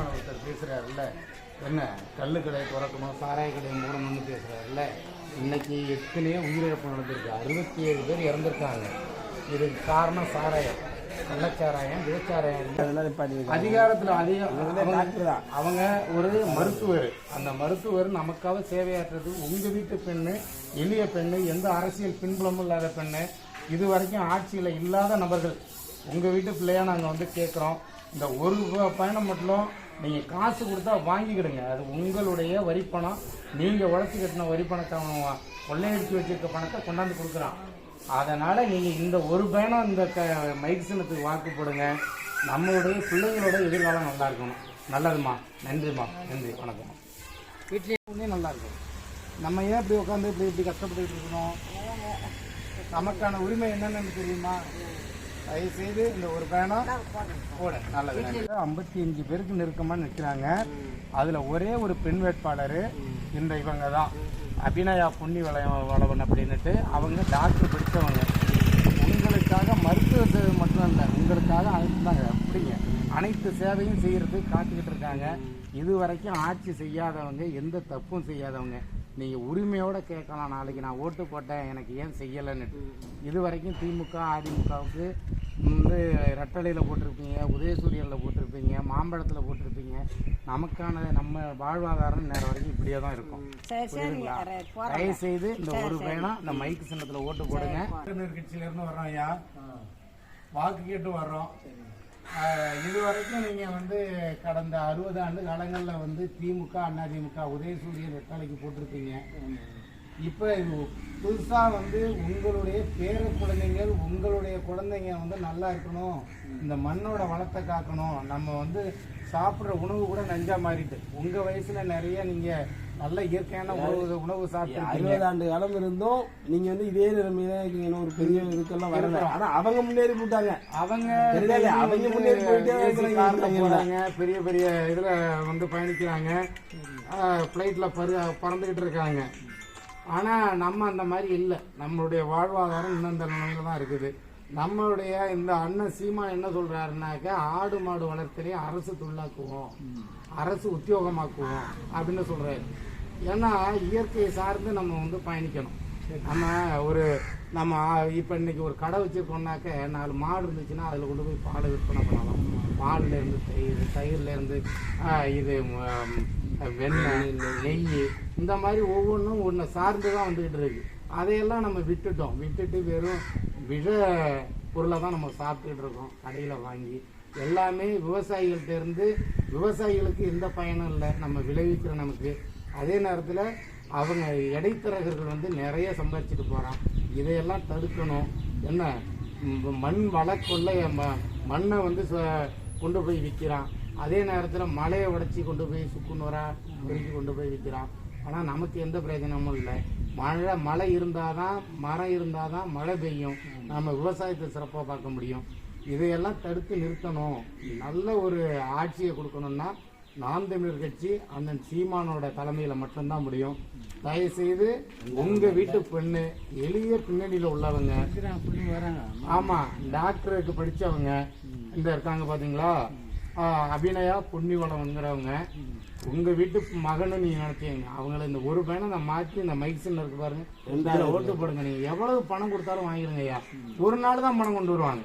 Chairman ஒருத்தர் பேசுகிறாருல்ல, என்ன கல்லு கடையை திறக்கணும் சாராய கடையை மூடணும்னு பேசுகிறாருல்ல, இன்னைக்கு எத்தனையோ உயிரிழப்பு நடந்திருக்கு. 67 பேர் இறந்துருக்காங்க. இதுக்கு காரணம் சாராயம், கள்ளச்சாராயம், விதச்சாராயம். அதிகாரத்தில் அவங்க ஒரு மருத்துவர். அந்த மருத்துவர் நமக்காக சேவையாற்றுறது. உங்கள் வீட்டு பெண்ணு, எளிய பெண்ணு, எந்த அரசியல் பின்புலமும் இல்லாத பெண்ணு, இது வரைக்கும் ஆட்சியில் இல்லாத நபர்கள், உங்கள் வீட்டு பிள்ளையா நாங்கள் வந்து கேட்குறோம். இந்த ஒரு பயணம் மட்டும் நீங்கள் காசு கொடுத்தா வாங்கிக்கிடுங்க. அது உங்களுடைய வரிப்பணம். நீங்கள் உழைச்சி கட்டின வரிப்பணத்தை கொள்ளையடிச்சு வச்சிருக்க பணத்தை கொண்டாந்து கொடுக்குறான். அதனால் நீங்கள் இந்த ஒரு பயணம் இந்த மைக் சின்னத்துக்கு வாக்கு போடுங்க. நம்மளுடைய பிள்ளைங்களோட எதிர்காலம் நல்லா இருக்கணும். நல்லதுமா, நன்றிம்மா, நன்றி, வணக்கம்மா. வீட்லேயே நல்லா இருக்கும். நம்ம ஏன் இப்படி உட்காந்து இப்படி கஷ்டப்பட்டுக்கிட்டு இருக்கணும்? நமக்கான உரிமை என்னென்னு தெரியுமா? தயவுசெய்து இந்த ஒரு பயணம் போட நல்லது. 55 பேருக்கு நெருக்கமாக நிற்கிறாங்க. அதில் ஒரே ஒரு பெண் வேட்பாளர் இந்த இவங்க தான், அபிநயா புன்னிவளவன் அப்படின்னுட்டு. அவங்க டாக்டர் படித்தவங்க. உங்களுக்காக மருத்துவ மட்டும் இல்லை, உங்களுக்காக அப்படிங்க அனைத்து சேவையும் செய்கிறதுக்கு காத்துக்கிட்டு இருக்காங்க. இது வரைக்கும் ஆட்சி செய்யாதவங்க, எந்த தப்பும் செய்யாதவங்க. நீங்கள் உரிமையோடு கேட்கலாம். நாளைக்கு நான் ஓட்டு போட்டேன், எனக்கு ஏன் செய்யலைன்னு. இது வரைக்கும் திமுக அதிமுகவுக்கு வந்து ரெட்டலையில் போட்டிருப்பீங்க, உதயசூரியனில் போட்டிருப்பீங்க, மாம்பழத்தில் போட்டிருப்பீங்க. நமக்கான நம்ம வாழ்வாதாரம் நேரம் வரைக்கும் இப்படியே தான் இருக்கும். புரியுதுங்களா? தயவுசெய்து இந்த ஒரு பயணம் இந்த மைக்கு சின்னத்தில் ஓட்டு போடுங்க. கட்சியிலேருந்து வர்றோம் ஐயா, வாக்கு கேட்டு வர்றோம். இது வரைக்கும் நீங்கள் வந்து கடந்த 60 ஆண்டு காலங்களில் வந்து திமுக அதிமுக உதயசூரியன் ரெட்டலைக்கு போட்டிருப்பீங்க. இப்போ இது புதுசாக வந்து உங்களுடைய பேர குழந்தைங்கள், உங்களுடைய குழந்தைங்க வந்து நல்லா இருக்கணும், இந்த மண்ணோட வளத்தை காக்கணும். நம்ம வந்து சாப்பிட்ற உணவு கூட நஞ்சா மாறிட்டு. உங்கள் வயசில் நிறைய நீங்கள் நல்ல இயற்கையான உணவு சாப்பிட்டு 60 ஆண்டு காலம் இருந்தும் நீங்க வந்து இதே நிலைமையில இருக்கீங்க. ஒரு பெரிய இதுக்கெல்லாம் வரல. ஆனா அவங்க முன்னேறி போட்டாங்க. அவங்க முன்னேறி போயிட்டாங்க. பெரிய பெரிய இதுல வந்து பயணிக்கிறாங்க, பிளைட்ல பறந்துகிட்டு இருக்காங்க. ஆனா நம்ம அந்த மாதிரி இல்லை. நம்மளுடைய வாழ்வாதாரம் இன்னும் இந்த நிலைமையில தான் இருக்குது. நம்மளுடைய இந்த அண்ணன் சீமா என்ன சொல்றாருனாக்க, ஆடு மாடு வளர்த்தலையும் அரசு தொழிலாக்குவோம், அரசு உத்தியோகமாக்குவோம் அப்படின்னு சொல்றாரு. ஏன்னா இயற்கையை சார்ந்து நம்ம வந்து பயணிக்கணும். நம்ம இப்போ இன்னைக்கு ஒரு கடை வச்சிருக்கோம்னாக்க 4 மாடு இருந்துச்சுன்னா அதில் கொண்டு போய் பால் விற்பனை பண்ணலாம். பால்லேருந்து தயிர்லேருந்து இது வெண்ணெய், நெய், இந்த மாதிரி ஒவ்வொன்றும் ஒன்றை சார்ந்து தான் வந்துக்கிட்டு இருக்கு. அதையெல்லாம் நம்ம விட்டுட்டு வெறும் விஷ பொருளை தான் நம்ம சாப்பிட்டுட்டு இருக்கோம் கடையில் வாங்கி. எல்லாமே விவசாயிகள்கிட்ட இருந்து, விவசாயிகளுக்கு எந்த பயனும் இல்லை நம்ம விளைவிக்கிற நமக்கு. அதே நேரத்தில் அவங்க இடைத்தரகர்கள் வந்து நிறைய சம்பாதிச்சுட்டு போகிறான். இதையெல்லாம் தடுக்கணும். என்ன மண் வளக்கொள்ள மண்ணை வந்து கொண்டு போய் விற்கிறான். அதே நேரத்தில் மலையை உடைச்சி கொண்டு போய் சுக்குநூறாக பெருக்கி கொண்டு போய் விற்கிறான். ஆனால் நமக்கு எந்த பிரயோஜனமும் இல்லை. மழை இருந்தால் தான், மரம் இருந்தால் தான் மழை பெய்யும், நம்ம விவசாயத்தை சிறப்பாக பார்க்க முடியும். இதையெல்லாம் தடுத்து நிறுத்தணும். நல்ல ஒரு ஆட்சியை கொடுக்கணும்னா நாம் தமிழர் கட்சி அண்ணன் சீமானோட தலைமையில் மட்டும்தான் முடியும். தயவுசெய்து உங்கள் வீட்டு பெண்ணு, எளிய பின்னணியில் உள்ளவங்க, ஆமாம் டாக்டருக்கு படித்தவங்க இந்த இருக்காங்க பார்த்தீங்களா, அபிநயா புன்னிவளவன்கிறவங்க, உங்கள் வீட்டு மகனு நீங்கள் நினைச்சீங்க. அவங்கள இந்த ஒரு பயணம் நான் மாற்றி இந்த மைக் சின்ன இருக்கு பாருங்க, இதில் ஓட்டு போடுங்க. நீங்கள் எவ்வளவு பணம் கொடுத்தாலும் வாங்கிடுங்க ஐயா. ஒரு நாள் தான் பணம் கொண்டு வருவாங்க,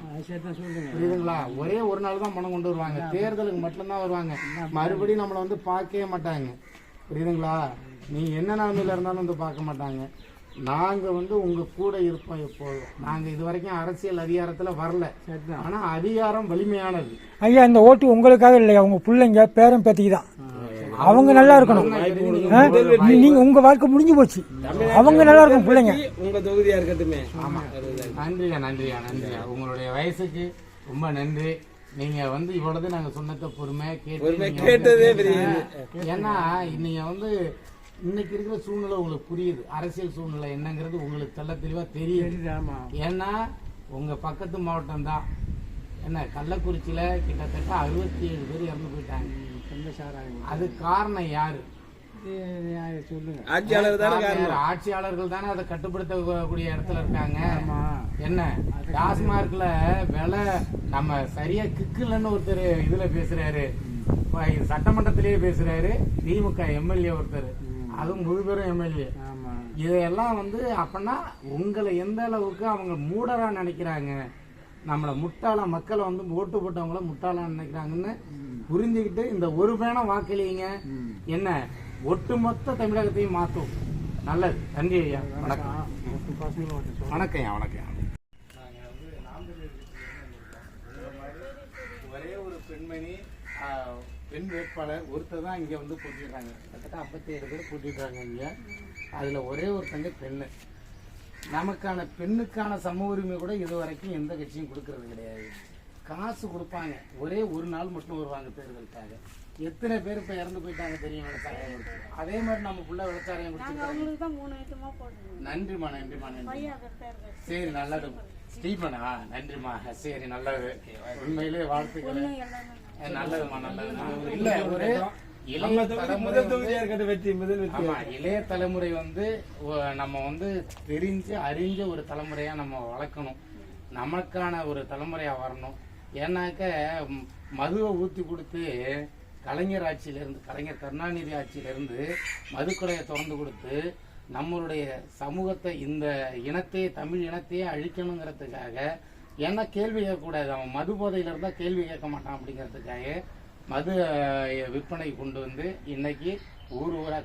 புரியுதுங்களா? ஒரே ஒரு நாள் தான் பணம் கொண்டு வருவாங்க. தேர்தலுக்கு மட்டும்தான் வருவாங்க, மறுபடியும் நம்மளை வந்து பார்க்கவே மாட்டாங்க, புரியுதுங்களா? நீங்கள் என்ன நிலைமையில் இருந்தாலும் வந்து பார்க்க மாட்டாங்க. நாங்கள் வந்து உங்கள் கூட இருப்போம் எப்போதும். நாங்கள் இது வரைக்கும் அரசியல் அதிகாரத்தில் வரல, ஆனால் அதிகாரம் வலிமையானது. ஐயா, இந்த ஓட்டு உங்களுக்காக இல்லையா, உங்கள் பிள்ளைங்க பேரன் பேத்திக்கு தான். அவங்க நல்லா இருக்கணும். நீங்க உங்க வாழ்க்கை முடிஞ்சு போச்சு, அவங்க நல்லா இருக்கும் பிள்ளைங்க. உங்க தொகுதியா இருக்கட்டுமே. ஆமா, நன்றியா. உங்களுடைய வயசுக்கு ரொம்ப நன்றி. நீங்க வந்து இவ்வளவு நாங்க சொன்னத பொறுமை கேட்டதே. ஏன்னா நீங்க வந்து இன்னைக்கு இருக்கிற சூழ்நிலை உங்களுக்கு புரியுது. அரசியல் சூழ்நிலை என்னங்கிறது உங்களுக்கு தெள்ள தெளிவா தெரியுது. ஏன்னா உங்க பக்கத்து மாவட்டம் தான் என்ன, கள்ளக்குறிச்சியில கிட்டத்தட்ட 67 பேர் இறந்து போயிட்டாங்க. அது காரணம் யாரு சொல்லுங்க? ஆட்சியாளர்கள் தானே அதை கட்டுப்படுத்தக்கூடிய இடத்துல இருக்காங்க. என்ன டாஸ்மார்க்ல விலை நம்ம சரியா கிக்குலன்னு ஒருத்தர் இதுல பேசுறாரு, சட்டமன்றத்திலேயே பேசுறாரு திமுக எம்எல்ஏ ஒருத்தர், அதுவும் முதுபெரும் எம்எல்ஏ. இதையெல்லாம் வந்து அப்படின்னா உங்களை எந்த அளவுக்கு அவங்க மூடரா நினைக்கிறாங்க, நம்மளை முட்டாள மக்களை வந்து ஓட்டு போட்டவங்கள முட்டாளா நினைக்கிறாங்கன்னு புரிஞ்சுக்கிட்டு இந்த ஒரு பேனம் வாக்களிங்க, என்ன ஒட்டுமொத்த தமிழகத்தையும் மாற்றும். நல்லது. நன்றி ஐயா. வணக்கம். வணக்கம் ஐயா. வணக்கம். ஒரே ஒரு பெண்மணி பெண் வேட்பாளர் ஒருத்தர் தான் இங்கே வந்து போட்டிடுறாங்க. கிட்டத்தட்ட 57 பேர் போட்டிடுறாங்க இங்கே. அதில் ஒரே ஒருத்தங்க பெண்ணு. நமக்கான பெண்ணுக்கான சம உரிமை கூட இது வரைக்கும் எந்த கட்சியும் கொடுக்கறது கிடையாது. காசு கொடுப்பாங்க, ஒரே ஒரு நாள் மட்டும் வருவாங்க தேர்தலுக்காக. எத்தனை பேர் இப்போ இறந்து போயிட்டாங்க தெரியும் விவசாயம் கொடுத்து. அதே மாதிரி நம்ம புள்ள விவசாயம் கொடுத்து. நன்றிம்மா. நன்றிம்மா. நன்றி. சரி, நல்லது. ஸ்டீபனா, நன்றிம்மா. சரி, நல்லது. உண்மையிலே வாழ்த்துக்கள். நல்லதுமா, நல்லதுமா. இல்ல, ஒரு இளைய தலைமுறை வந்து நம்ம வந்து தெரிஞ்சு அறிஞ்ச ஒரு தலைமுறையா நம்ம வளர்க்கணும். நமக்கான ஒரு தலைமுறையா வரணும். ஏன்னாக்க மதுவை ஊத்தி கொடுத்து கலைஞர் ஆட்சியிலிருந்து, கலைஞர் கருணாநிதி ஆட்சியிலிருந்து மதுக்கடையை திறந்து கொடுத்து நம்மளுடைய சமூகத்தை, இந்த இனத்தையே, தமிழ் இனத்தையே அழிக்கணுங்கிறதுக்காக, ஏன்னா கேள்வி கேட்கக்கூடாது, அவன் மது போதையில இருந்தா கேள்வி கேட்க மாட்டான் அப்படிங்கிறதுக்காக மது விற்பனை கொண்டு வந்து இன்னைக்கு ஊரா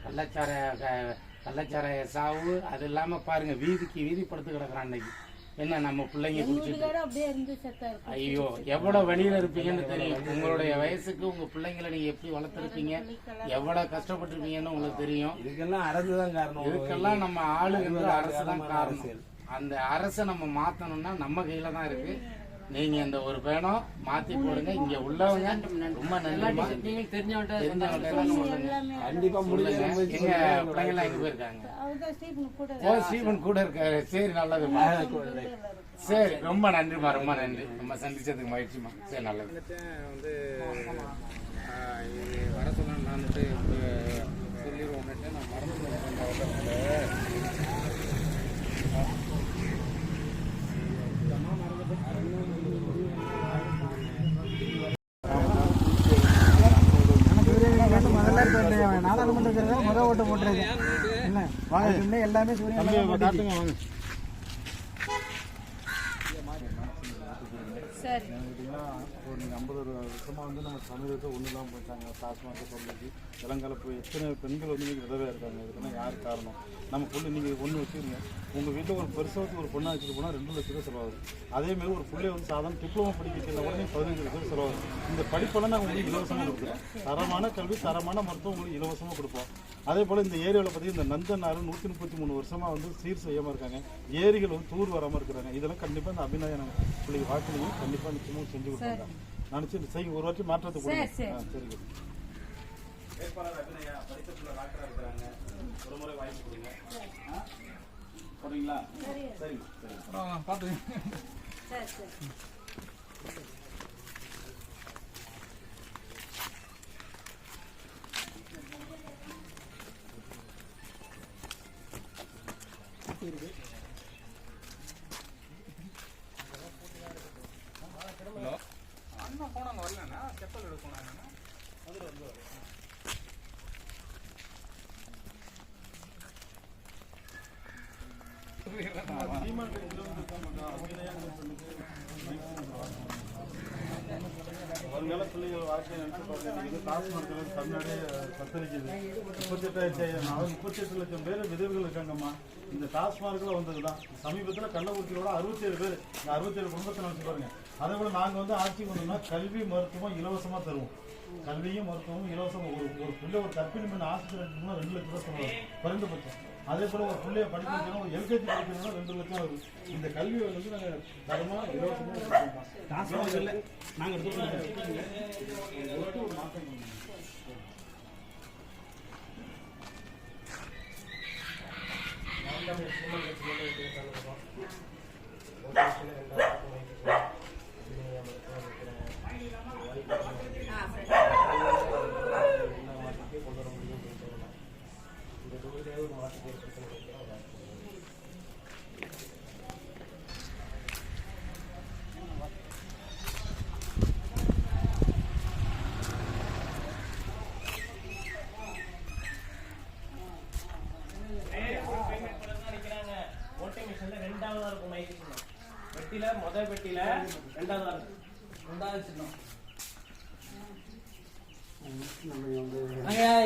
கள்ளச்சாராய சாவு. அது இல்லாம பாருங்க, வீதிக்கு வீதி படுத்து கிடக்குறான் இன்னைக்கு. என்ன நம்ம பிள்ளைங்க குடிச்சிட்டு, ஐயோ எவ்வளவு வழியில இருப்பீங்கன்னு தெரியும். உங்களுடைய வயசுக்கு உங்க பிள்ளைங்களை நீங்க எப்படி வளர்த்துருப்பீங்க, எவ்வளவு கஷ்டப்பட்டிருப்பீங்கன்னு உங்களுக்கு தெரியும். இதுக்கெல்லாம் அரசு தான் காரணம். இதுக்கெல்லாம் நம்ம ஆளுங்கிற அரசு தான் காரணம். அந்த அரசை நம்ம மாத்தணும்னா நம்ம கையில தான் இருக்கு. நீங்க இந்த ஒரு பேனம் மாத்தி போடுங்க. இங்க உள்ளவங்க ரொம்ப நல்லா தெரிஞ்சவங்க கண்டிப்பா முடியுங்க. எங்க பிள்ளைங்க எல்லாம் எங்க போயிருக்காங்க? ஓ, ஸ்டீபன் கூட இருக்காரு. சரி, நல்லது. சரி, ரொம்ப நன்றிமா. ரொம்ப நன்றி. நம்ம சந்திச்சதுக்கு மகிழ்ச்சிமா. சரி, நல்லது. வந்து வர சொன்ன நான் சொல்லிடுவோம். நான் மறந்து நாடாளுமன்ற தேர்தல் முதல் ஓட்டு போட்டுருக்கு. என்ன வாங்க எல்லாமே காட்டுங்க. வாங்க. ஒரு 50 வருஷமா வந்து நம்ம சமூகத்தை ஒண்ணுதான் போயிட்டாங்க. டாஸ்மாக சொல்லிச்சு இளங்கலப்பு எத்தனை பெண்கள் வந்து இன்னைக்கு விதவையா இருக்காங்க. இதுக்குன்னா யார் காரணம்? நம்ம பொண்ணு நீங்க ஒண்ணு வச்சுருங்க. உங்க வீட்டில் ஒரு பெருசவத்துக்கு ஒரு பொண்ணா வச்சுட்டு போனால் 2 லட்சம் ரூபாய் செலவாகுது. அதேமாதிரி ஒரு பிள்ளைய வந்து சாதாரண டிப்ளமோ படிக்க வைக்கிற உடனே 15 லட்சம் செலவாகுது. இந்த படிப்பெல்லாம் நாங்கள் உங்களுக்கு இலவசமாக கொடுக்குறோம். தரமான கல்வி, தரமான மருத்துவம் உங்களுக்கு இலவசமாக கொடுப்போம். அதே போல் இந்த ஏரியாவில் பார்த்தீங்கன்னா இந்த நந்தனாறு 133 வருஷமா வந்து சீர் செய்யாமல் இருக்காங்க. ஏரிகள் வந்து தூர் வராமல் இருக்கிறாங்க. இதெல்லாம் கண்டிப்பாக இந்த அபிநயம் நாங்கள் பிள்ளைங்க வாக்குலையும் கண்டிப்பாக நிச்சயமாக செஞ்சு கொடுத்தாங்க. நினச்சி செய்ய ஒரு வாட்டி மாற்றத்தை கொடுங்க. சரி, வேட்பாளர் அபிநயா படித்தத்துல டாக்டரா இருக்கிறாங்க. ஒரு முறை வாய்ப்பு கொடுங்க. போறீங்களா? சரி சரி பார்த்து. அண்ணா போனாங்க, வரலண்ணா. செப்பல் எடுக்க போனாங்கண்ணா. அதில் வந்து வருங்கால பிள்ளைகள் வாழ்க்கையை நினைச்சு பாருங்க. டாஸ்மார்க்கில் தமிழ்நாடே தத்தளிக்குது. 38 லட்சம் பேர் விதவைகள் இருக்காங்கம்மா. இந்த டாஸ்மார்க்கில் வந்ததுதான். சமீபத்தில் கள்ளக்குறிச்சியோட 67 பேர். இந்த 67 குடும்பத்தை நினைச்சு பாருங்க. அதே போல நாங்கள் வந்து ஆட்சி பண்ணோம்னா கல்வி மருத்துவம் இலவசமாக தருவோம். கல்வியும் மருத்துவமும் இலவசம். ஒரு பிள்ளை ஒரு கற்பிணி பண்ண ஆஸ்பத்திரி 2 லட்சம் ரூபாய் சொல்லுவாங்க குறைந்தபட்சம். அதே போல ஒரு பிள்ளைய படிக்க வைக்கணும், ஒரு எல்கேஜி படிக்கணும்னா 2 லட்சம் வரும். இந்த கல்வியை வந்து நாங்கள் தரமாக இலவசமாக நாங்கள் எடுத்துக்கொண்டு ஒரு மாற்றம்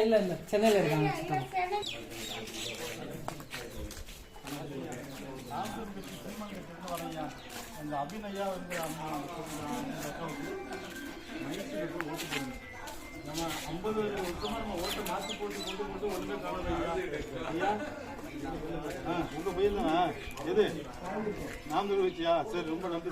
இல்ல இல்ல சென்னையில இருக்காங்க. அந்த அபிநயா வந்து அம்மா நம்ம 50 வருஷமா நம்ம ஓட்டை மாற்றி போட்டு ஒன்றுமே காணலையா? உங்க பையன் தானா எது நான் வச்சியா? சரி, ரொம்ப நன்றி.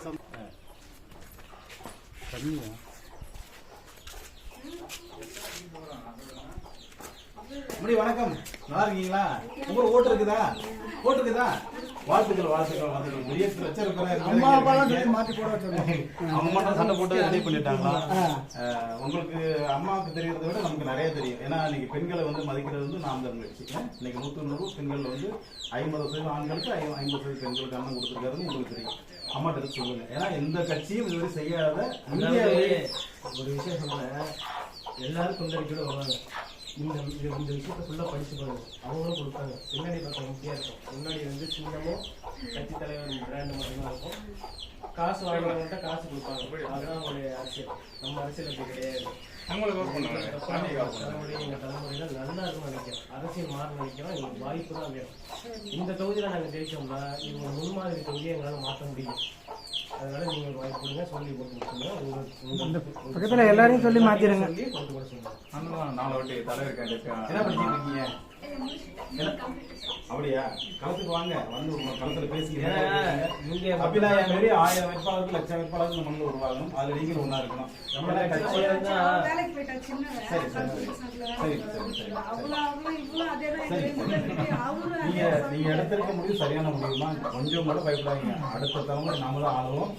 வணக்கம், நல்லா இருக்கீங்களா? உங்களுக்கு ஓட்டு இருக்குதா? வாழ்த்துக்கள். அம்மா அப்பாலாம் சொல்லி மாற்றி போட வச்சிருக்கோம். அம்மா சண்டை போட்டு ரெடி பண்ணிட்டாங்களா? உங்களுக்கு அம்மாவுக்கு தெரியறதை விட நமக்கு நிறைய தெரியும். ஏன்னா இன்னைக்கு பெண்களை வந்து மதிக்கிறது வந்து நாம் தான் முயற்சி. இன்னைக்கு 100 பெண்கள் வந்து 50% ஆண்களுக்கு 50% பெண்களுக்கு அண்ணன் கொடுத்துருக்காருன்னு உங்களுக்கு தெரியும். அம்மாட்ட எடுத்து சொல்லுங்க. ஏன்னா எந்த கட்சியும் இதுவரை செய்யாத ஒரு விஷயம் சொல்றேன், எல்லாரும் கொண்டடிக்கோட வருவாங்க. இந்த விஷயத்த ஃபுல்லாக படிச்சு பாருங்க, அவங்களும் கொடுப்பாங்க. பின்னாடி பார்க்க முக்கியம் இருக்கும். முன்னாடி வந்து சின்னமும் கட்சி தலைவர் பிராண்டு மட்டும்தான் இருக்கும். காசு வாங்கினவங்கள்ட்ட காசு கொடுப்பாங்க. அதுதான் அவங்களுடைய அரசியல். நம்ம அரசியல் அப்படி கிடையாது. எங்க தலைமுறையில நல்லா இருக்கும் நினைக்கிறோம். அரசியல் மாற நினைக்கிறோம். எங்களுக்கு வாய்ப்பு தான் வேணும். இந்த தொகுதியில நாங்கள் ஜெயிச்சோம்னா இவங்க முன்மாதிரி தொகுதியை எங்களால் மாற்ற முடியும். அதனால நீங்க ஒரு வாய்ப்பு கொடுங்க, சொல்லி போட்டு கொடுத்துருங்க. பக்கத்துல எல்லாரையும் சொல்லி மாத்திருங்க. சொல்லி போட்டு கூட சொல்லுங்க. நாளை விட்டு தலைவர் என்ன படிச்சுட்டு இருக்கீங்க? அப்படியா? களத்துக்கு வாங்க, வந்து களத்துல பேசுங்க. அபிநயா மாரி 1000 வேட்பாளருக்கு 1,00,000 வேட்பாளருக்கு இந்த மண்ணில் உருவாகணும். அதுல நீங்களும் ஒண்ணா இருக்கணும். நம்ம கட்சியா இருந்தா நீங்க எடுத்திருக்க முடிவு சரியான முடியுமா? கொஞ்சம் கூட பயப்படாதீங்க. அடுத்த தலைமுறை நாம தான் ஆளுவோம்.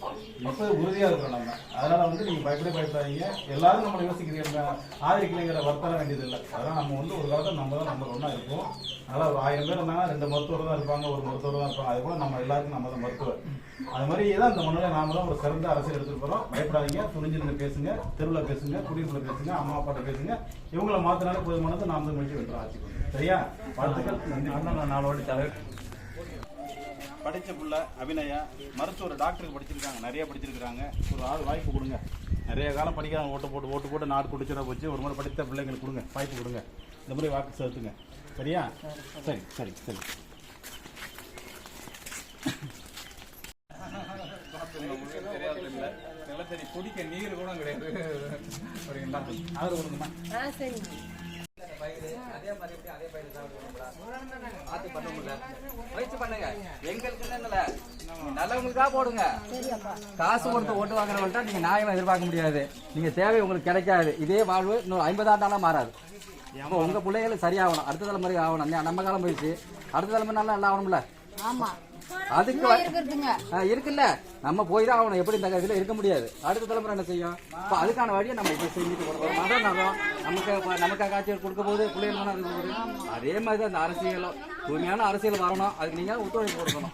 இப்ப உறுதியா இருக்கிறோம் நம்ம. அதனால வந்து நீங்க பயப்படாதீங்க. எல்லாரும் நம்மளை யோசிக்கிறீங்க, ஆதரிக்கலைங்கிற வருத்தம் வேண்டியது இல்லை. அதனால நம்ம வந்து ஒரு காலத்தில் நம்ம தான் நம்ம ஒன்றா இருப்போம். அதனால ஒரு 1000 பேர் இருந்தாங்கன்னா 2 மருத்துவர் தான் இருப்பாங்க, ஒரு மருத்துவர் தான் இருப்பாங்க. அது கூட நம்ம எல்லாருக்கும் நம்ம தான் மருத்துவர். அது மாதிரி தான் இந்த மண்ணில் நாம தான் ஒரு சிறந்த அரசியல் எடுத்துட்டு போறோம். பயப்படாதீங்க, துணிஞ்சு பேசுங்க, தெருவில் பேசுங்க, குடியிருப்புல பேசுங்க, அம்மா அப்பாட்ட பேசுங்க. இவங்களை மாத்தினாலே போதுமானது நாம் தான் முடிச்சு வெட்டுறோம். ஆட்சி கொண்டு சரியா? வாழ்த்துக்கள். 4 வாட்டி தலைவர் படித்த புள்ள அபிநயா மருத்துவர், டாக்டருக்கு படிச்சிருக்காங்க, நிறைய படிச்சிருக்காங்க. ஒரு ஆள் வாய்ப்பு கொடுங்க. நிறைய காலம் படிக்காம ஓட்டு போட்டு நாடு குடிச்சிட போச்சு. ஒரு முறை படித்த பிள்ளைங்களுக்கு கொடுங்க, வாய்ப்பு கொடுங்க. இந்த முறை வாக்கு செலுத்துங்க. சரியா? சரி. நிலத்தடி குடிக்க நீர் கூட கிடையாது. ஆதரவு கொடுங்கம்மா. அதே மாதிரி அதே பயிர் மாத்தி பண்ண முடியல. முயற்சி பண்ணுங்க. எங்களுக்கு நல்லவங்களுக்கா போடுங்க. காசு கொடுத்து ஓட்டு வாங்குறவங்கள்ட்ட நீங்க நியாயமா எதிர்பார்க்க முடியாது. நீங்க தேவை உங்களுக்கு கிடைக்காது. இதே வாழ்வு இன்னும் 50 ஆண்டாலாம் மாறாது. அப்போ உங்க பிள்ளைகளும் சரியாகணும். அடுத்த தலைமுறை ஆகணும். நம்ம காலம் போயிடுச்சு, அடுத்த தலைமுறை நல்லா ஆகணும்ல. அதுக்கு இருக்குல்ல, நம்ம போய் தான் ஆகணும். எப்படி இந்த கட்சியில இருக்க முடியாது. அடுத்த தலைமுறை என்ன செய்யும்? இப்போ அதுக்கான வழியை நம்ம இப்போ செஞ்சுட்டு போறோம். நமக்கு காட்சிகள் கொடுக்க போது பிள்ளைகள் அதே மாதிரி தான் இந்த அரசியலும் தூய்மையான அரசியல் வரணும். அதுக்கு நீங்க ஒத்துழைப்பு கொடுக்கணும்.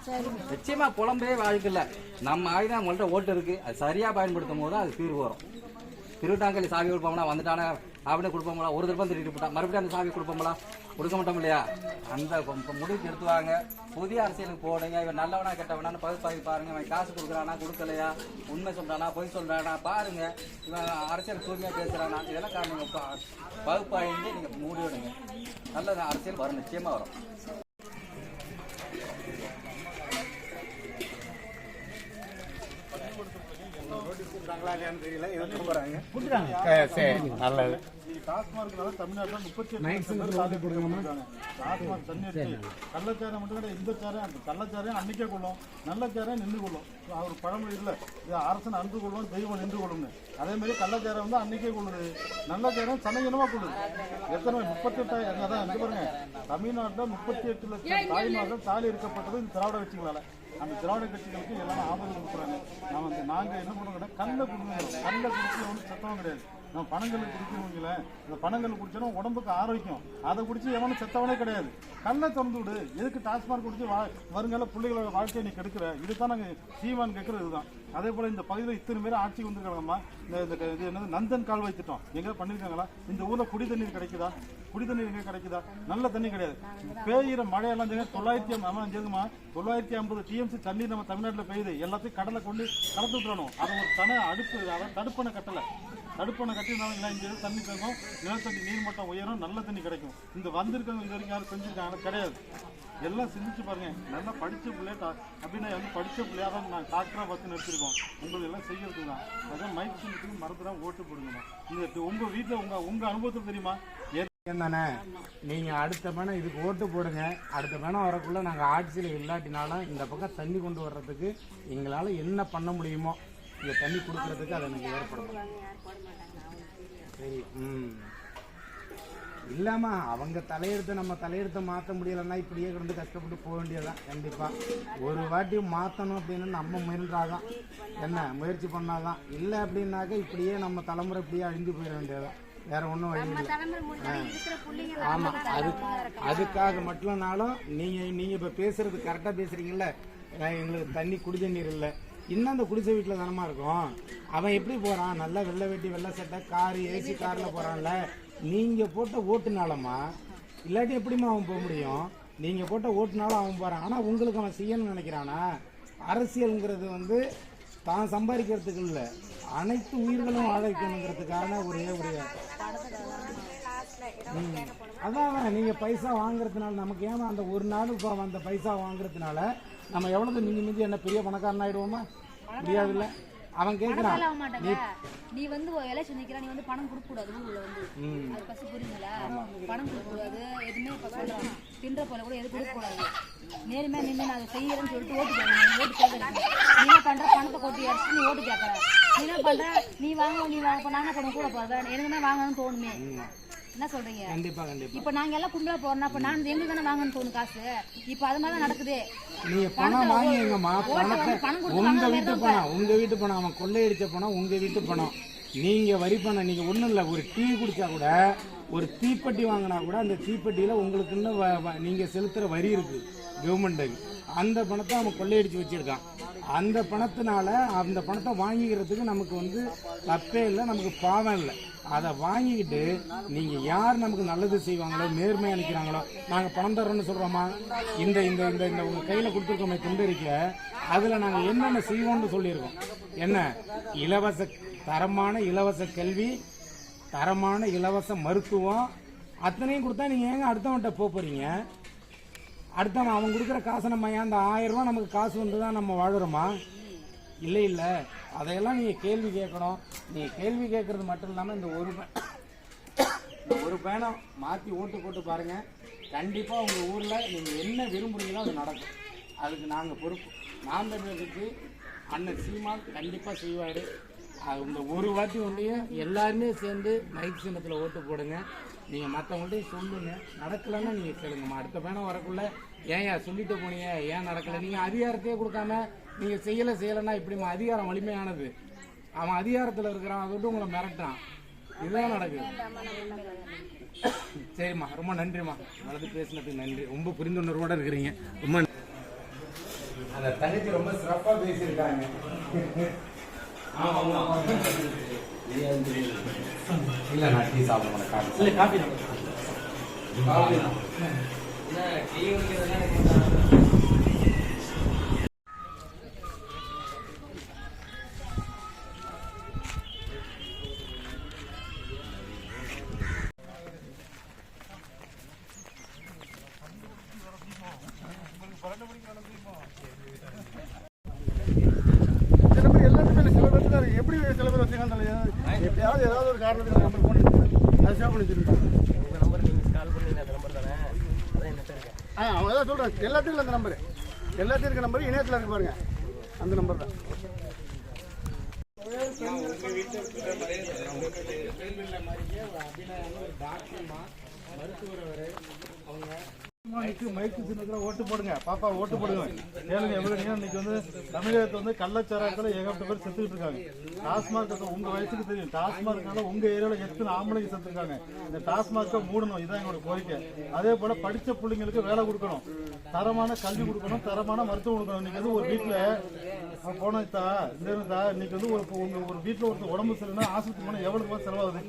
நிச்சயமா புலம்பே வாழ்க்கையில் நம்ம ஆயுதம் உங்கள்கிட்ட ஓட்டு இருக்கு. அது சரியா பயன்படுத்தும் போது அது தீர்வு வரும். திருவிட்டாங்கல் சாவி கொடுப்போம்னா வந்துட்டானே அப்படியே கொடுப்போம்ல. ஒரு திருப்பம் திருட்டு போட்டா மறுபடியும் அந்த சாவி கொடுப்போம்ல, கொடுக்க மாட்டோம் இல்லையா? அந்த முடிவுக்கு எடுத்துவாங்க. புதிய அரசியலுக்கு போடுங்க. இவன் நல்லவனா கெட்டவனான்னு பகுப்பாய்வு பாருங்க. இவன் காசு கொடுக்குறானா கொடுக்கலையா, உண்மை சொல்றானா பொய் சொல்றானா பாருங்க. இவன் அரசியல் தூய்மையா பேசுறானா, இதெல்லாம் காரணம் பகுப்பாய்ந்து நீங்க முடிவெடுங்க. நல்ல அரசியல் வரும், நிச்சயமா வரும். நல்லது. டாஸ்மார்க்னால தமிழ்நாட்டில் 38 டாஸ்மார்க் தண்ணி இருக்கு. கள்ளச்சாரம் மட்டும் கிடையாது. இந்த சாரம் அந்த கள்ளச்சாரையும் அன்னைக்கே கொள்ளும், நல்ல சாரம் நின்று கொள்ளும். அவர் பழமொழி இல்லை, இது அரசன் அன்று கொள்ளும், தெய்வம் நின்று கொள்ளும்னு. அதே மாதிரி கள்ளச்சாரம் வந்து அன்னைக்கே கொள்ளுது, நல்ல சாரம் சனகனமா கொள்ளுது. எத்தனை 38 அதான் எங்க பாருங்க, தமிழ்நாட்டில் 38 லட்சம் தாய்மார்கள் தாலி இருக்கப்பட்டது இந்த திராவிட கட்சிகளால. அந்த திராவிட கட்சிகளுக்கு எல்லாரும் ஆதரவு கொடுக்குறாங்க. நாங்கள் என்ன பண்ணுறோம், கல்லை கொடுங்க. கல்லை குடிச்சு ஒன்றும் சத்தமும் கிடையாது. நம்ம பனங்கல் குடிக்கிறவங்கள இந்த பனங்கல் குடிச்சோன்னா உடம்புக்கு ஆரோக்கியம். அதை குடிச்சு எவனும் செத்தவனே கிடையாது. கண்ணை திறந்து விடு. எதுக்கு டாஸ்மாக் குடிச்சு வருங்கால பிள்ளைகளோட வாழ்க்கையை நீ கெடுக்கிற? இதுதான் நாங்கள் சீமான் கேட்கறது இதுதான். அதே போல இந்த பகுதியில் இத்தனை பேர் ஆட்சிக்கு வந்திருக்காங்கம்மா. இது என்னது நந்தன் கால்வாய் திட்டம் எங்க பண்ணிருக்காங்களா? இந்த ஊர்ல குடி தண்ணீர் கிடைக்குதா? குடி தண்ணீர் எங்க கிடைக்குதா? நல்ல தண்ணி கிடையாது. பெய்கிற மழையெல்லாம் 950 டிஎம்சி தண்ணீர் நம்ம தமிழ்நாட்டில் பெய்யுது. எல்லாத்தையும் கடலை கொண்டு கலந்து விட்டுறணும். அதை ஒரு தடுப்பணை கட்டலை. தடுப்பணை கட்டினாலும் இங்கே தண்ணி பெய்யும், நிலத்தடி நீர்மட்டம் உயரும், நல்ல தண்ணி கிடைக்கும். இந்த வந்திருக்கவங்க இது வரைக்கும் யாரும் செஞ்சுருக்காங்க கிடையாது. எல்லாம் சிந்திச்சு பாருங்க. நல்லா படித்த பிள்ளையா அப்படின்னா படித்த பிள்ளையா தான் நான் டாக்டராக பார்த்து நிறுத்திருக்கோம். உங்களுக்கு எல்லாம் செய்யறதுக்கு தான். அதான் மைக் சின்னத்துக்கு மறந்துடாம ஓட்டு போடுங்கம்மா. இது உங்க வீட்டில் உங்க அனுபவத்தில் தெரியுமா? தானே நீங்கள் அடுத்த பேனம் இதுக்கு ஓட்டு போடுங்க. அடுத்த பேனம் வரக்குள்ள நாங்கள் ஆட்சியில் இல்லாட்டினாலும் இந்த பக்கம் தண்ணி கொண்டு வர்றதுக்கு எங்களால் என்ன பண்ண முடியுமோ இங்கே தண்ணி கொடுக்கறதுக்கு அதை எனக்கு ஏற்படும். சரி. இல்லாமா அவங்க தலையெடுத்து நம்ம தலையெடுத்து மாற்ற முடியலைன்னா இப்படியே கிடந்து கஷ்டப்பட்டு போக வேண்டியதான். கண்டிப்பாக ஒரு வாட்டி மாற்றணும் அப்படின்னு நம்ம முயன்றாதான், என்ன முயற்சி பண்ணாதான். இல்லை அப்படின்னாக்க இப்படியே நம்ம தலைமுறை இப்படியே அழிஞ்சு போயிட வேண்டியதான். வேற ஒன்றும் வழி இல்லை. ஆமாம், அதுக்காக மட்டும்னாலும் நீங்கள் இப்போ பேசுறது கரெக்டாக பேசுறீங்கல்ல. எங்களுக்கு தண்ணி குடி தண்ணீர் இல்லை. இன்னும் அந்த குடிசை வீட்டில் தானமா இருக்கும். அவன் எப்படி போகிறான்? நல்லா வெள்ளை வெட்டி வெள்ளை சட்டை காரு ஏசி காரில் போகிறான்ல. நீங்கள் போட்ட ஓட்டுனாலம்மா, இல்லாட்டி எப்படிமா அவன் போக முடியும்? நீங்கள் போட்ட ஓட்டுனாலும் அவன் போகிறான். ஆனால் உங்களுக்கு அவன் செய்யணும்னு நினைக்கிறானா? அரசியலுங்கிறது தான் சம்பாதிக்கிறதுக்கு இல்லை, அனைத்து உயிர்களும் வாழ வைக்கணுங்கிறதுக்கான ஒரே அதான். நீங்கள் பைசா வாங்குறதுனால நமக்கு ஏமா அந்த ஒரு நாள் இப்போ அந்த பைசா வாங்குறதுனால நம்ம எவ்வளவு மிஞ்சி என்ன பெரிய பணக்காரன் ஆயிடுவோமா? முடியாதுல்ல. அவன் கேட்கறான், நீ எலெக்ஷன் நிக்கிற, நீ பணம் கொடுக்க கூடாது. ஊர்ல அது பஸ் புரியுங்களா? பணம் கொடுக்க கூடாது. எதுவுமே இப்ப சொல்றாங்க தின்ற போல கூட எது கொடுக்க கூடாது. நேர்மையா நின்று நான் அதை செய்யறேன்னு சொல்லிட்டு ஓட்டு கேட்கணும். ஓட்டு கேட்கறேன். நீ என்ன பண்ற? பணத்தை கொட்டி அடிச்சு நீ ஓட்டு கேட்கற. நீ என்ன பண்ற? நீ வாங்க நானே கூட கூட போறேன். எனக்குமே வாங்கணும்னு தோணுமே. என்ன சொல்றீங்க? கண்டிப்பா கண்டிப்பா. இப்ப நாங்க எல்லாம் கும்பலா போறோம். அப்ப நான் எங்களுக்கு தானே வாங்கணும்னு தோணும் காசு. இப்ப அது மாதிரி நடக்குது. நீங்க பணம் வாங்கிங்கம்மா. உங்க வீட்டு பணம் அவன் கொள்ளையடிச்ச பணம் உங்க வீட்டு பணம். நீங்க வரி பணம். நீங்க ஒண்ணும் இல்ல, ஒரு டீ குடிச்சா கூட, ஒரு தீப்பெட்டி வாங்கினா கூட அந்த தீப்பெட்டியில உங்களுக்குன்னு நீங்க செலுத்துற வரி இருக்கு கவர்மெண்ட்டுக்கு. அந்த பணத்தை அவன் கொள்ளையடிச்சு வச்சிருக்கான். அந்த பணத்தினால அந்த பணத்தை வாங்கிக்கிறதுக்கு நமக்கு தப்பே இல்லை, நமக்கு பாவம் இல்லை. அதை வாங்கிக்கிட்டு நீங்க யார் நமக்கு நல்லது செய்வாங்களோ, நேர்மையா நிற்கிறாங்களோ, நாங்க பணம் தரோம்னு சொல்றோமா? இந்த இந்த இந்த இந்த உங்க கையில கொடுத்துருக்கோமே துண்டறிக்க, அதுல நாங்க என்னென்ன செய்வோம்னு சொல்லியிருக்கோம். என்ன? தரமான இலவச கல்வி, தரமான இலவச மருத்துவம், அத்தனையும் கொடுத்தா நீங்க ஏங்க அடுத்தவன்கிட்ட போறீங்க? அடுத்தவன் அவன் கொடுக்குற காசை நம்ம அந்த 1000 ரூபா நமக்கு காசு வந்துதான் நம்ம வாழுறோமா? இல்லை இல்லை. அதையெல்லாம் நீங்கள் கேள்வி கேட்கணும். நீங்கள் கேள்வி கேட்கறது மட்டும் இல்லாமல் இந்த ஒரு பேனம் மாற்றி ஓட்டு போட்டு பாருங்கள். கண்டிப்பாக உங்கள் ஊரில் நீங்கள் என்ன விரும்புகிறீங்களோ அது நடக்கும். அதுக்கு நாங்கள் பொறுப்பு. நாம் தமிழருக்கு அண்ணன் சீமான் கண்டிப்பாக செய்வார். இந்த ஒரு வாட்டி எல்லாருமே சேர்ந்து மைக் சின்னத்தில் ஓட்டு போடுங்க. நீங்கள் மற்றவங்கள்ட்டையும் சொல்லுங்க. நடக்கலைன்னா நீங்கள் கேளுங்கம்மா. அடுத்த பேனம் வரக்குள்ள ஏன் சொல்லிட்டு போனீங்க, ஏன் நடக்கலை? நீங்கள் அதிகாரத்தையே கொடுக்காம நீங்கள் செய்யலைன்னா இப்படிமா? அதிகாரம் வலிமையானது. அவன் அதிகாரத்தில் இருக்கிறான், அதை விட்டு உங்களை மிரட்டான். இதுதான் நடக்குது. சரிம்மா, ரொம்ப நன்றிம்மா. வலது பேசினதுக்கு நன்றி. ரொம்ப புரிந்துணர்வோட இருக்கிறீங்க. ரொம்ப அந்த தங்கச்சி ரொம்ப சிறப்பாக பேசியிருக்காங்க. இல்லை, நான் டீ சாப்பிட மாட்டேன். இல்லை, காஃபி தான். எப்படி சில பேர் வச்சுக்காங்க, எப்பயாவது ஏதாவது ஒரு காரணத்துக்கு நம்பர் போட்டு அது சேவ் பண்ணி வச்சுருப்பாங்க. உங்கள் நம்பர் நீங்கள் கால் பண்ணி அந்த நம்பர் தானே? அதான் என்ன இருக்கேன். அவங்க தான் சொல்கிறேன். எல்லாத்துக்கும் இல்லை அந்த நம்பரு. எல்லாத்தையும் இருக்க நம்பர் இணையத்தில் இருக்கு பாருங்க. அந்த நம்பர் தான். மருத்துவர் அவங்க மைக்கு சின்னத்துல ஓட்டு போடுங்க, பாப்பா ஓட்டு போடுங்க. கேளுங்க எவ்வளவு இன்னைக்கு வந்து தமிழகத்துல வந்து கள்ளச்சாராயத்துல ஏகப்பட்ட பேர் செத்துக்கிட்டு இருக்காங்க. டாஸ்மார்க் உங்க வயசுக்கு தெரியும், டாஸ்மார்க்னால உங்க ஏரியால எத்தனை ஆம்பளைங்க செத்துருக்காங்க. இந்த டாஸ்மார்க்கை மூடணும், இதான் எங்களோட கோரிக்கை. அதே போல படிச்ச பிள்ளைங்களுக்கு வேலை கொடுக்கணும், தரமான கல்வி கொடுக்கணும், தரமான மருத்துவம் கொடுக்கணும். இன்னைக்கு வந்து ஒரு வீட்டுல போனதா இன்னைக்கு வந்து ஒரு வீட்டுல ஒருத்தர் உடம்பு சரியில்லைன்னா ஆஸ்பத்திரி போனா எவ்வளவு செலவாகுது?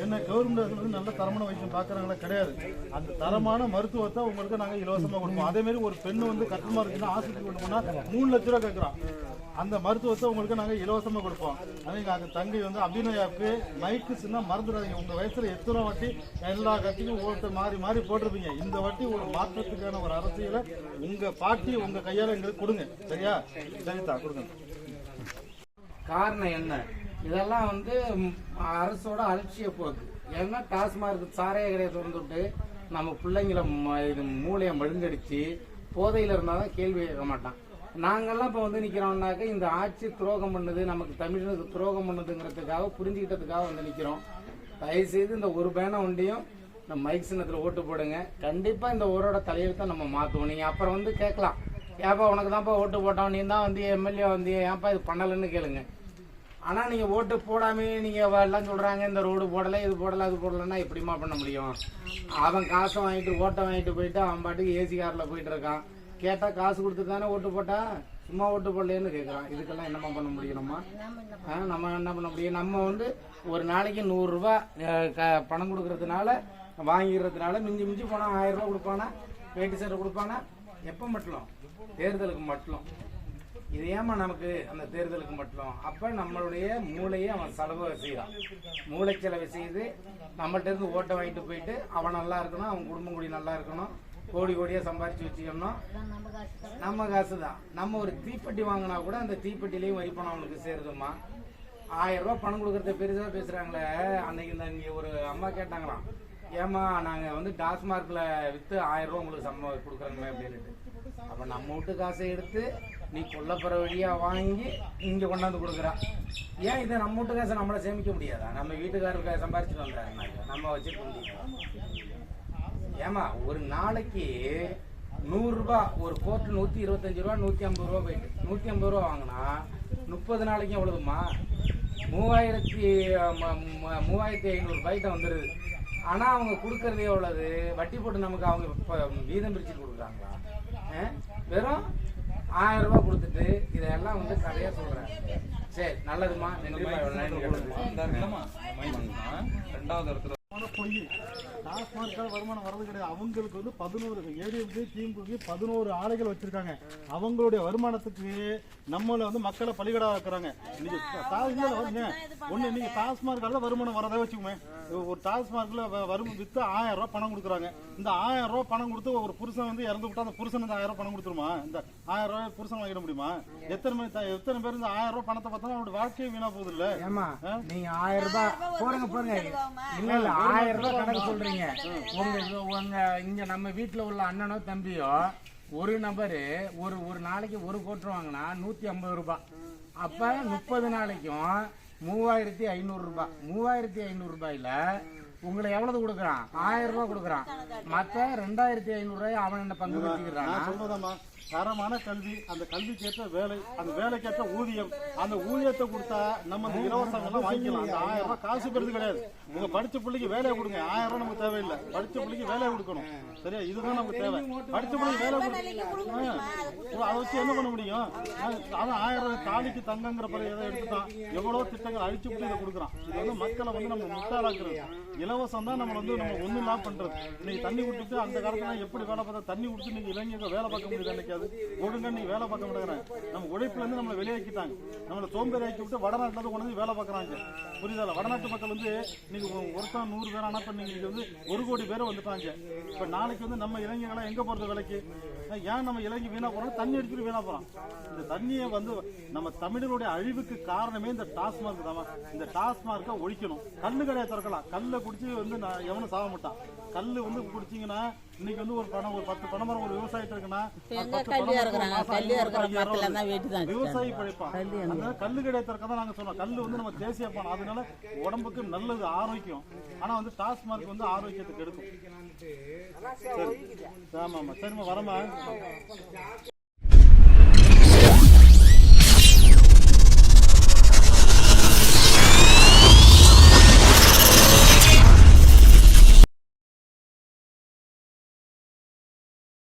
என்ன கவர்மெண்ட் வந்து நல்ல தரமான வைத்தியம் பாக்குறாங்களா? கிடையாது. அந்த தரமான மருத்துவத்தை உங்களுக்கு நாங்க இலவசமா கொடுப்போம். அதே மாதிரி ஒரு பெண்ணு வந்து கட்டமா இருக்குன்னா ஆஸ்பத்திரி கொண்டு போனா 3 லட்சம் ரூபாய் கேட்கிறோம். அந்த மருத்துவத்தை உங்களுக்கு நாங்க இலவசமா கொடுப்போம். அதே அந்த தங்கை வந்து அபிநயாவுக்கு மைக்கு சின்ன மறந்துடாதீங்க. உங்க வயசுல எத்தனை வாட்டி எல்லா கட்சியும் ஓட்டு மாறி மாறி போட்டிருப்பீங்க. இந்த வாட்டி ஒரு மாற்றத்துக்கான ஒரு அரசியலை உங்க பாட்டி உங்க கையால எங்களுக்கு கொடுங்க. சரியா? சரிதா, கொடுங்க. காரணம் என்ன? இதெல்லாம் வந்து அரசோட அலட்சிய போக்கு. ஏன்னா டாஸ்மார்க் சாராய கடையை திறந்துட்டு நம்ம பிள்ளைங்களை இது மூளையை மழுங்கடிச்சு போதையில் இருந்தாதான் கேள்வி கேட்க மாட்டான். நாங்கெல்லாம் இப்போ வந்து நிற்கிறோம்னாக்க இந்த ஆட்சி துரோகம் பண்ணுது, நமக்கு தமிழனுக்கு துரோகம் பண்ணுதுங்கிறதுக்காக புரிஞ்சுக்கிட்டதுக்காக வந்து நிற்கிறோம். தயவுசெய்து இந்த ஒரு பேனை ஒண்டியும் நம்ம மைக் சின்னத்தில் ஓட்டு போடுங்க. கண்டிப்பாக இந்த ஊரோட தலையெழுத்தை நம்ம மாற்றுவோம். நீங்கள் அப்புறம் வந்து கேட்கலாம், ஏப்பா உனக்கு தான்ப்பா ஓட்டு போட்டோம், நீ தான் வந்து எம்எல்ஏ வந்து ஏன்ப்பா இது பண்ணலைன்னு கேளுங்க. ஆனால் நீங்கள் ஓட்டு போடாமே நீங்கள் எல்லாம் சொல்கிறாங்க இந்த ரோடு போடலை, இது போடலை, அது போடலைன்னா எப்படிமா பண்ண முடியும்? அவன் காசை வாங்கிட்டு ஓட்டை வாங்கிட்டு போயிட்டு அவன் பாட்டுக்கு ஏசி காரில் போயிட்டு இருக்கான். கேட்டால் காசு கொடுத்துட்டு தானே ஓட்டு போட்டா, சும்மா ஓட்டு போடலேன்னு கேட்குறான். இதுக்கெல்லாம் என்னம்மா பண்ண முடியும்? நம்ம என்ன பண்ண முடியும்? நம்ம வந்து ஒரு நாளைக்கு 100 ரூபா பணம் கொடுக்கறதுனால வாங்கிக்கிறதுனால மிஞ்சி மிஞ்சி போனால் 1000 ரூபா கொடுப்பானா, வேட்டி சட்டை கொடுப்பானா? எப்போ மட்டும்? தேர்தலுக்கு மட்டும். இது ஏமா நமக்கு அந்த தேர்தலுக்கு மட்டும்? அப்போ நம்மளுடைய மூளையை அவன் செலவு செய்யறான். மூளை செலவு செய்து நம்மள்ட்ட இருந்து ஓட்டை வாங்கிட்டு போயிட்டு அவன் நல்லா இருக்கணும், அவன் குடும்பம் கூடி நல்லா இருக்கணும், கோடி கோடியாக சம்பாரிச்சு வச்சுக்கணும். நம்ம காசு தான். நம்ம ஒரு தீப்பெட்டி வாங்கினா கூட அந்த தீப்பெட்டிலையும் வரி பணம் அவனுக்கு சேருதுமா. 1000 ரூபா பணம் கொடுக்கறத பெருசாக பேசுகிறாங்களே. அன்னைக்கு இங்கே ஒரு அம்மா கேட்டாங்களாம், ஏமா நாங்கள் வந்து டாஸ்மார்க்கில் விற்று 1000 ரூபா உங்களுக்கு சம்பளம் கொடுக்குறோமே அப்படின்ட்டு. அப்போ நம்ம வீட்டு காசை எடுத்து நீ கொல்லப்புற வழியாக வாங்கி இங்கே கொண்டாந்து கொடுக்குறா. ஏன் இதை நம்ம வீட்டு காசை நம்மளை சேமிக்க முடியாதா? நம்ம வீட்டுக்காரருக்கு சம்பாரிச்சுட்டு வந்தாருனாக்க நம்ம வச்சுட்டு வந்தீங்க. ஏமா ஒரு நாளைக்கு 100 ரூபா ஒரு கோர்ட்டு 125 ரூபா 150 ரூபா போயிட்டு 150 ரூபா வாங்கினா 30 நாளைக்கு எவ்வளவுமா? 3500 ரூபாய்கிட்ட வந்துடுது. ஆனால் அவங்க கொடுக்கறது எவ்வளவு? வட்டி போட்டு நமக்கு அவங்க வீதம் பிரிச்சுட்டு கொடுக்குறாங்களா? வெறும் 1000 ரூபாய் கொடுத்துட்டு இதெல்லாம் வந்து கதையா சொல்றேன். சரி, நல்லதுமா, ரெண்டாவது இடத்துல பொய். டாஸ்மார்க்கால வருமானம் வர்றது கிடையாது. அவங்களுக்கு வந்து 11 ஏடிஎம்கே திமுக 11 ஆலைகள் வச்சிருக்காங்க. அவங்களுடைய வருமானத்துக்கு நம்மள வந்து மக்களை பலிகடா வைக்கிறாங்க. இன்னைக்கு இன்னைக்கு டாஸ்மார்க்கால வருமானம் வரதே வச்சுக்கோமே. ஒரு டாஸ்மார்க்ல வித்து 1000 ரூபாய் பணம் கொடுக்குறாங்க. இந்த 1000 ரூபாய் பணம் கொடுத்து ஒரு புருஷன் வந்து இறந்து விட்டா அந்த புருஷன் இந்த 1000 ரூபாய் பணம் கொடுத்துருமா? இந்த 1000 ரூபாய் புருஷன் வாங்கிட முடியுமா? எத்தனை பேர் இந்த 1000 ரூபாய் பணத்தை பார்த்தா அவனோட வாழ்க்கையே வீணா போகுது இல்ல? ஏமா நீங்க 1000 ரூபாய் போடுங்க இல்ல 1000 ரூபாய் கணக்கு சொல்றீங்க. உங்க இங்க நம்ம வீட்டுல உள்ள அண்ணனோ தம்பியோ ஒரு நபரு ஒரு நாளைக்கு ஒரு கோட்டு வாங்கினா 150 ரூபாய். அப்ப 30 நாளைக்கும் 3500 ரூபாய். 3500 ரூபாயில உங்களை எவ்வளவு கொடுக்குறான்? 1000 ரூபாய் கொடுக்குறான். மத்த 2500 ரூபாய் அவன் என்ன பங்கு வச்சுக்கிறான்? தரமான கல்வி, அந்த கல்விக்கேற்ற வேலை, அந்த வேலைக்கேற்ற ஊதியம், அந்த ஊதியத்தை கொடுத்தா நம்ம இந்த இலவசங்கள்லாம் வாங்கிக்கலாம். அந்த 1000 ரூபாய் காசு பெறுது கிடையாது. உங்க படிச்ச பிள்ளைக்கு வேலையை கொடுங்க. 1000 ரூபாய் நமக்கு தேவையில்லை. படிச்ச பிள்ளைக்கு வேலையை கொடுக்கணும். சரியா? இதுதான் நமக்கு தேவை. படிச்ச பிள்ளைக்கு வேலை கொடுக்கணும். அதை வச்சு என்ன பண்ண முடியும்? அதான் 1000 ரூபாய் தாலிக்கு தங்கங்கிற பிறகு எதை எடுத்துட்டான். எவ்வளவு திட்டங்கள் அழிச்சு பிள்ளை கொடுக்குறான். இது வந்து மக்களை வந்து நம்ம முட்டாளாக்குறது. இலவசம் தான் நம்ம வந்து நம்ம ஒண்ணு இல்லாம பண்றது. இன்னைக்கு தண்ணி கொடுத்துட்டு அந்த காலத்துல எப்படி வேலை பார்த்தா தண்ணி கொடுத்து நீங்க இளைஞர்கள் வேலை பார்க்க முடியுது? நினைக்காது ஒழுங்கா நீ வேலை பார்க்க மாட்டேங்கிறாங்க. நம்ம உழைப்புல இருந்து நம்மளை வெளியாக்கிட்டாங்க. நம்மளை சோம்பேறி ஆக்கி விட்டு வடநாட்டுல இருந்து கொண்டு வந்து வேலை பார்க்கறாங்க. புரியுதா? வடநாட்டு மக்கள் வந்து நீங்க ஒருத்தன் 100 பேர் ஆனா நீங்க வந்து 1 கோடி பேர் வந்துட்டாங்க. இப்ப நாளைக்கு வந்து நம்ம இளைஞர்களா எங்க போறது வேலைக்கு? ஏன் நம்ம இளைஞர் வீணா போறோம்? தண்ணி அடிச்சுட்டு வீணா போறோம். இந்த தண்ணியை வந்து நம்ம தமிழர்களுடைய அழிவுக்கு காரணமே இந்த டாஸ்மார்க் தான். இந்த டாஸ்மார்க்கை ஒழிக்கணும். கல்லு கடையை திறக்கலாம். கல்லை குடிச்சு வந்து எவனும் சாக மாட்டான். கல் வந்து குடிச்சிங்கன்னா இன்னைக்கு வந்து ஒரு 10 பனைமரம் ஒரு விவசாயத்தில் இருக்குன்னா விவசாயி பழைப்பான். அந்த கல்லு கிடைத்திருக்க தான் நாங்கள் சொன்னோம். கல் வந்து நம்ம தேசிய பானம், அதனால உடம்புக்கு நல்லது, ஆரோக்கியம். ஆனா வந்து டாஸ்மார்க் வந்து ஆரோக்கியத்துக்கு எடுக்கும். சரி ஆமா ஆமா சரிம்மா வரமா.